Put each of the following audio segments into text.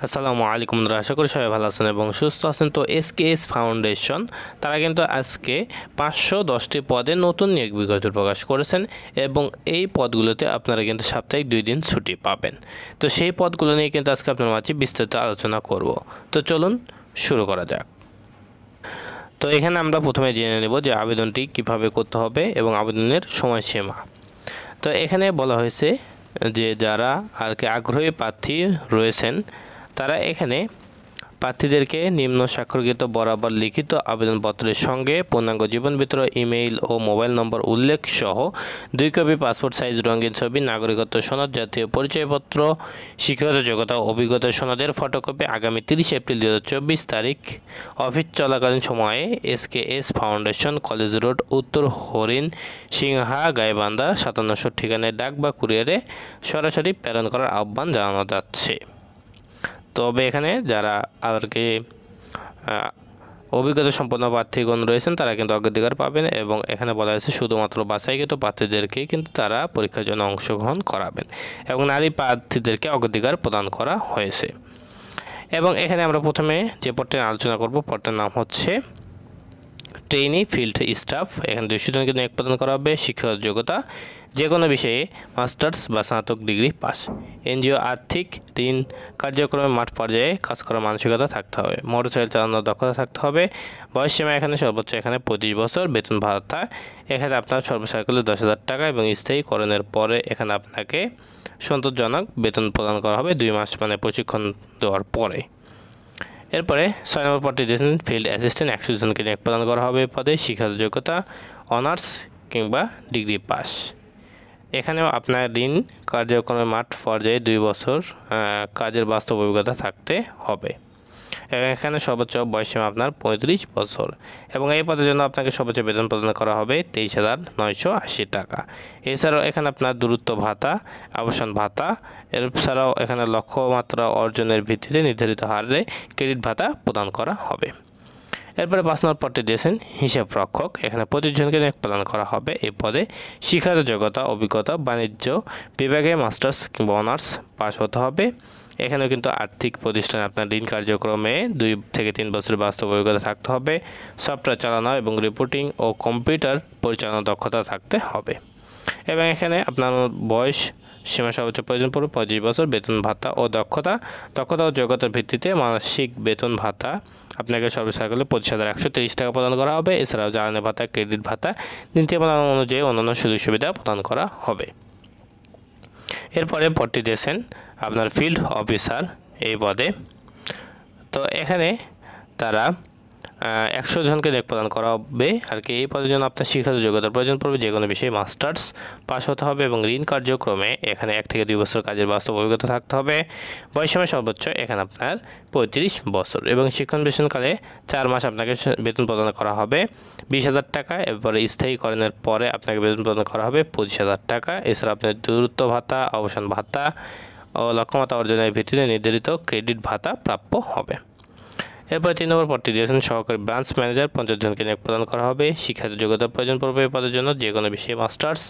আসসালামু আলাইকুম বন্ধুরা, আশা করি সবাই ভালো আছেন এবং সুস্থ আছেন। তো এসকেএস ফাউন্ডেশন তারা কিন্তু আজকে 510টি পদে নতুন নিয়োগ বিজ্ঞপ্তি প্রকাশ করেছেন এবং এই পদগুলোতে আপনারা কিন্তু সাপ্তাহিক 2 দিন ছুটি পাবেন। তো সেই পদগুলো নিয়ে কিন্তু আজকে আপনার মাঝে বিস্তারিত আলোচনা করব। তো চলুন শুরু করা যাক। তো এখানে আমরা প্রথমে জেনে নেব যে আবেদনটি কিভাবে করতে হবে এবং আবেদনের সময়সীমা। তো এখানে বলা হয়েছে যে যারা আর কি আগ্রহী প্রার্থী রয়েছেন তারা এখানে প্রার্থীদেরকে নিম্ন স্বাক্ষরকৃত বরাবর লিখিত আবেদনপত্রের সঙ্গে পূর্ণাঙ্গ জীবনবিত্র ইমেইল ও মোবাইল নম্বর উল্লেখ সহ 2 কপি পাসপোর্ট সাইজ রঙিন ছবি, নাগরিকত্ব সনদ, জাতীয় পরিচয়পত্র, শিক্ষাগত যোগ্যতা ও অভিজ্ঞতা সনদের ফটোকপি আগামী 30 এপ্রিল 2024 তারিখ অফিস চলাকালীন সময়ে এসকেএস ফাউন্ডেশন, কলেজ রোড, উত্তর হরিণ সিংহা, গাইবান্ধা 5700 ঠিকানায় ডাক বা কুরিয়ারে সরাসরি প্রেরণ করার আহ্বান জানানো যাচ্ছে। তবে এখানে যারা আর কি অভিজ্ঞতা সম্পন্ন প্রার্থীগণ রয়েছেন তারা কিন্তু অগ্রাধিকার পাবেন এবং এখানে বলা হয়েছে শুধুমাত্র বাছাইকৃত প্রার্থীদেরকেই কিন্তু তারা পরীক্ষার জন্য অংশগ্রহণ করাবেন এবং নারী প্রার্থীদেরকে অগ্রাধিকার প্রদান করা হয়েছে। এবং এখানে আমরা প্রথমে যে পদটি আলোচনা করব, পদটির নাম হচ্ছে ট্রেনি ফিল্ড স্টাফ। এখানে 200 জনকে নিয়োগ প্রদান করা হবে। শিক্ষাগত যোগ্যতা যে কোনো বিষয়ে মাস্টার্স বা স্নাতক ডিগ্রি পাস। এনজিও আর্থিক ঋণ কার্যক্রমে মাঠ পর্যায়ে কাজ করার মানসিকতা থাকতে হবে। মোটরসাইকেল চালানোর দক্ষতা থাকতে হবে। বয়সসীমা এখানে সর্বোচ্চ 25 বছর। বেতন ভাতা এখানে আপনার সর্বসাইকেলে 10,000 টাকা এবং স্থায়ীকরণের পরে এখানে আপনাকে সন্তোষজনক বেতন প্রদান করা হবে 2 মাস মানে প্রশিক্ষণ দেওয়ার পরে। এরপরে 6 নম্বর পদটি দিয়েছেন ফিল্ড অ্যাসিস্ট্যান্ট। 100 জনকে নিয়োগ প্রদান করা হবে পদে। শিক্ষাগত যোগ্যতা অনার্স কিংবা ডিগ্রি পাস। এখানেও আপনার ঋণ কার্যক্রমে মাঠ পর্যায়ে 2 বছর কাজের বাস্তব অভিজ্ঞতা থাকতে হবে এবং এখানে সর্বোচ্চ বয়সসীমা আপনার 35 বছর এবং এই পদের জন্য আপনাকে সর্বোচ্চ বেতন প্রদান করা হবে 23,980 টাকা। এছাড়াও এখানে আপনার দূরত্ব ভাতা, আবাসন ভাতা, এছাড়াও এখানে লক্ষ্যমাত্রা অর্জনের ভিত্তিতে নির্ধারিত হারে ক্রেডিট ভাতা প্রদান করা হবে। এরপরে 5 নম্বর পদটি দিয়েছেন হিসাব রক্ষক। এখানে 25 জনকে নিয়োগ প্রদান করা হবে এই পদে। শিক্ষাগত যোগ্যতা অভিজ্ঞতা বাণিজ্য বিভাগে মাস্টার্স কিংবা অনার্স পাস হতে হবে। এখানেও কিন্তু আর্থিক প্রতিষ্ঠানে আপনার ঋণ কার্যক্রমে 2 থেকে 3 বছরের বাস্তব অভিজ্ঞতা থাকতে হবে। সফটওয়্যার চালানো এবং রিপোর্টিং ও কম্পিউটার পরিচালনার দক্ষতা থাকতে হবে এবং এখানে আপনার বয়স সীমা সর্বোচ্চ প্রয়োজন পড়বে 25 বছর। বেতন ভাতা ও দক্ষতা ও যোগ্যতার ভিত্তিতে মাসিক বেতন ভাতা আপনাকে সর্বসাইকেলে 25,130 টাকা প্রদান করা হবে। এছাড়াও জ্বালানি ভাতা, ক্রেডিট ভাতা, নীতিমালা অনুযায়ী অন্যান্য সুযোগ সুবিধা প্রদান করা হবে। এরপরে পদটি দিয়েছেন আপনার ফিল্ড অফিসার এই পদে। তো এখানে তারা 100 জনকে নিয়োগ প্রদান করা হবে আর কি। এই পদের জন্য আপনার শিক্ষাগত যোগ্যতার প্রয়োজন পড়বে। যে কোনো বিষয়ে মাস্টার্স পাস হতে হবে এবং ঋণ কার্যক্রমে এখানে 1 থেকে 2 বছর কাজের বাস্তব অভিজ্ঞতা থাকতে হবে। বয়সসীমা সর্বোচ্চ এখানে আপনার 35 বছর এবং শিক্ষণ বেতনকালে 4 মাস আপনাকে বেতন প্রদান করা হবে 20,000 টাকা। এরপরে স্থায়ীকরণের পরে আপনাকে বেতন প্রদান করা হবে 25,000 টাকা। এছাড়া আপনার দূরত্ব ভাতা, অবসান ভাতা ও লক্ষ্যমাত্রা অর্জনের ভিত্তিতে নির্ধারিত ক্রেডিট ভাতা প্রাপ্য হবে। এরপর 3 নম্বর পদটি দিয়েছেন সহকারী ব্রাঞ্চ ম্যানেজার। 50 জনকে নিয়োগ প্রদান করা হবে। শিক্ষাগত যোগ্যতার প্রয়োজন পড়বে এই পদের জন্য যে কোনো বিষয়ে মাস্টার্স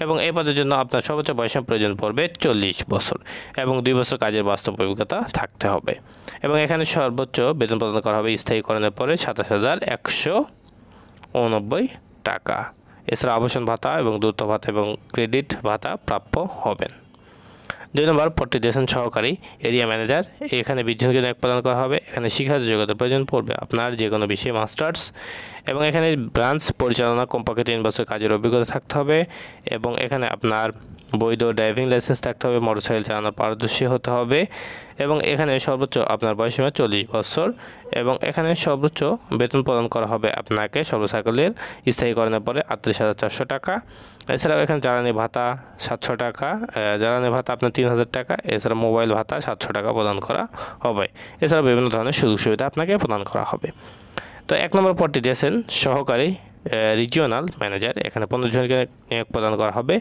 এবং এই পদের জন্য আপনার সর্বোচ্চ বয়সের প্রয়োজন পড়বে 40 বছর এবং 2 বছর কাজের বাস্তব অভিজ্ঞতা থাকতে হবে এবং এখানে সর্বোচ্চ বেতন প্রদান করা হবে স্থায়ীকরণের পরে 27,189 টাকা। এছাড়া আবাসন ভাতা এবং দূরত্ব ভাতা এবং ক্রেডিট ভাতা প্রাপ্য হবেন। 2 নম্বর পদটি দিয়েছেন সহকারী এরিয়া ম্যানেজার। এখানে 20 জনকে নিয়োগ প্রদান করা হবে। এখানে শিক্ষাগত যোগ্যতার প্রয়োজন পড়বে আপনার যে কোনো বিষয়ে মাস্টার্স এবং এখানে ব্রাঞ্চ পরিচালনা কমপক্ষে 3 বছর কাজের অভিজ্ঞতা থাকতে হবে এবং এখানে আপনার বৈধ ড্রাইভিং লাইসেন্স থাকতে হবে। মোটরসাইকেল চালানোর পারদর্শী হতে হবে এবং এখানে সর্বোচ্চ আপনার বয়সসীমা 40 বছর এবং এখানে সর্বোচ্চ বেতন প্রদান করা হবে আপনাকে সর্বসাইকেলের স্থায়ীকরণের পরে 38,400 টাকা। এছাড়াও এখানে জ্বালানি ভাতা 700 টাকা, জ্বালানি ভাতা আপনার 3,000 টাকা। এছাড়া মোবাইল ভাতা 700 টাকা প্রদান করা হবে। এছাড়া বিভিন্ন ধরনের সুযোগ সুবিধা আপনাকে প্রদান করা হবে। তো 1 নম্বর পদটি দিয়েছেন সহকারী রিজিওনাল ম্যানেজার। এখানে 15 জনকে নিয়োগ প্রদান করা হবে।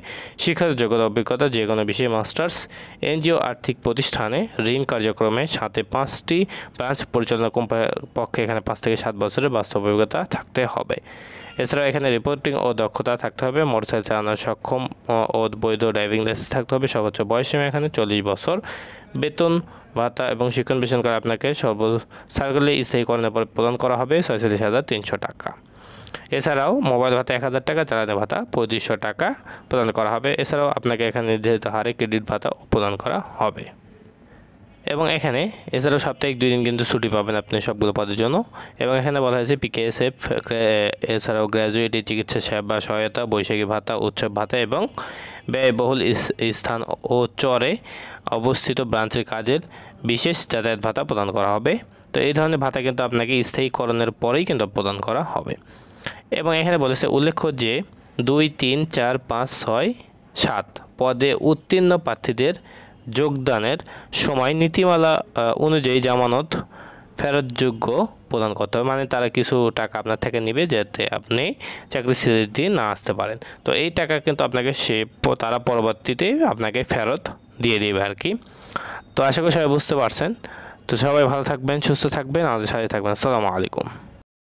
শিক্ষাগত যোগ্যতা অভিজ্ঞতা যে কোনো বিষয়ে মাস্টার্স। এনজিও আর্থিক প্রতিষ্ঠানে ঋণ কার্যক্রমে সাথে 5টি ব্রাঞ্চ পরিচালনা পক্ষে এখানে 5 থেকে 7 বছরের বাস্তব অভিজ্ঞতা থাকতে হবে। এছাড়াও এখানে রিপোর্টিং ও দক্ষতা থাকতে হবে। মোটরসাইকেল চালানোর সক্ষম ও বৈধ ড্রাইভিং লাইসেন্স থাকতে হবে। সর্বোচ্চ বয়সসীমা এখানে 40 বছর। বেতন ভাতা এবং শিক্ষণ বেসরকারি আপনাকে সার্কেলে স্থায়ীকরণের পর প্রদান করা হবে ৪৬,৩০০ টাকা। এছাড়াও মোবাইল ভাতা ১,০০০ টাকা, জ্বালানি ভাতা ২৫০০ টাকা প্রদান করা হবে। এছাড়াও আপনাকে এখানে নির্ধারিত হারে ক্রেডিট ভাতা প্রদান করা হবে। এবং এছাড়াও সাপ্তাহিক 2 দিন কিন্তু ছুটি পাবেন আপনি সবগুলো পদের জন্য। এবং এখানে বলা হয়েছে পিকেএসএফ, এছাড়াও গ্র্যাজুয়েটি চিকিৎসা সেবা সহায়তা, বৈশাখী ভাতা, উৎসব ভাতা এবং ব্যয়বহুল স্থান ও চরে অবস্থিত ব্রাঞ্চের কাজের বিশেষ যাতায়াত ভাতা প্রদান করা হবে। তো এই ধরনের ভাতা কিন্তু আপনাকে স্থায়ীকরণের পরেই কিন্তু প্রদান করা হবে। এবং এখানে বলেছে উল্লেখ্য যে 2, 3, 4, 5, 6, 7 পদে উত্তীর্ণ প্রার্থীদের যোগদানের সময় নীতিমালা অনুযায়ী জামানত ফেরতযোগ্য প্রদান করতে হবে। মানে তারা কিছু টাকা আপনার থেকে নেবে যাতে আপনি চাকরি ছেড়ে দিয়ে না আসতে পারেন। তো এই টাকা কিন্তু আপনাকে তারা পরবর্তীতে আপনাকে ফেরত দিয়ে দেবে আর কি। তো আশা করি সবাই বুঝতে পারছেন। তো সবাই ভালো থাকবেন, সুস্থ থাকবেন, আমাদের সাথে থাকবেন। আসসালামু আলাইকুম।